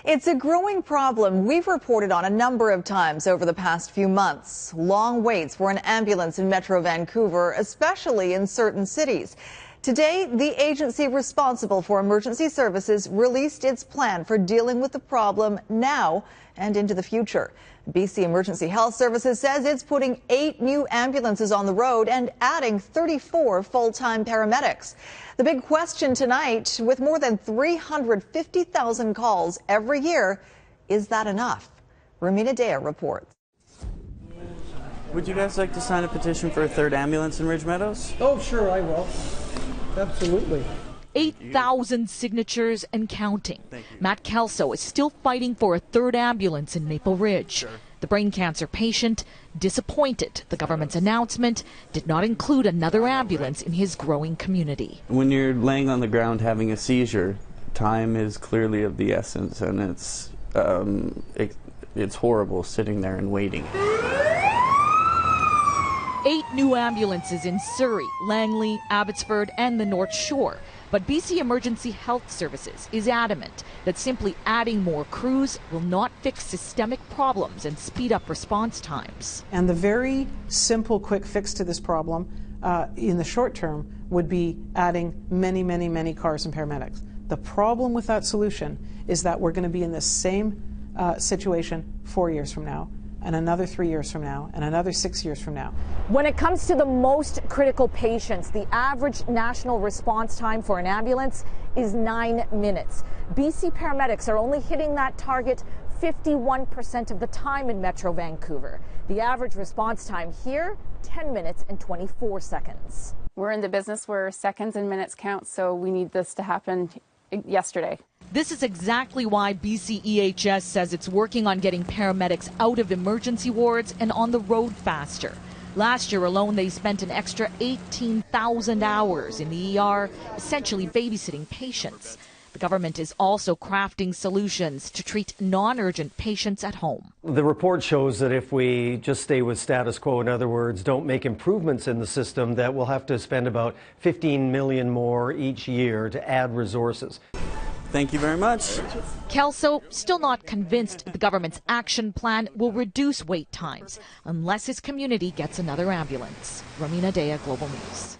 It's a growing problem we've reported on a number of times over the past few months. Long waits for an ambulance in Metro Vancouver, especially in certain cities. Today, the agency responsible for emergency services released its plan for dealing with the problem now and into the future. BC Emergency Health Services says it's putting 8 new ambulances on the road and adding 34 full-time paramedics. The big question tonight, with more than 350,000 calls every year, is that enough? Romina Dea reports. Would you guys like to sign a petition for a third ambulance in Ridge Meadows? Oh, sure, I will. Absolutely. 8,000 signatures and counting. Matt Kelso is still fighting for a third ambulance in Maple Ridge. The brain cancer patient disappointed the government's announcement did not include another ambulance in his growing community. When you're laying on the ground having a seizure, time is clearly of the essence, and it's horrible sitting there and waiting. 8 new ambulances in Surrey, Langley, Abbotsford, and the North Shore. But BC Emergency Health Services is adamant that simply adding more crews will not fix systemic problems and speed up response times. And the very simple, quick fix to this problem in the short term would be adding many, many, many cars and paramedics. The problem with that solution is that we're going to be in the same situation 4 years from now, and another 3 years from now, and another 6 years from now. When it comes to the most critical patients, the average national response time for an ambulance is 9 minutes. BC paramedics are only hitting that target 51% of the time in Metro Vancouver. The average response time here, 10 minutes and 24 seconds. We're in the business where seconds and minutes count, so we need this to happen yesterday. This is exactly why BC EHS says it's working on getting paramedics out of emergency wards and on the road faster. Last year alone, they spent an extra 18,000 hours in the ER, essentially babysitting patients. The government is also crafting solutions to treat non-urgent patients at home. The report shows that if we just stay with status quo, in other words, don't make improvements in the system, that we'll have to spend about $15 million more each year to add resources. Thank you very much. Kelso still not convinced the government's action plan will reduce wait times unless his community gets another ambulance. Romina Dea, Global News.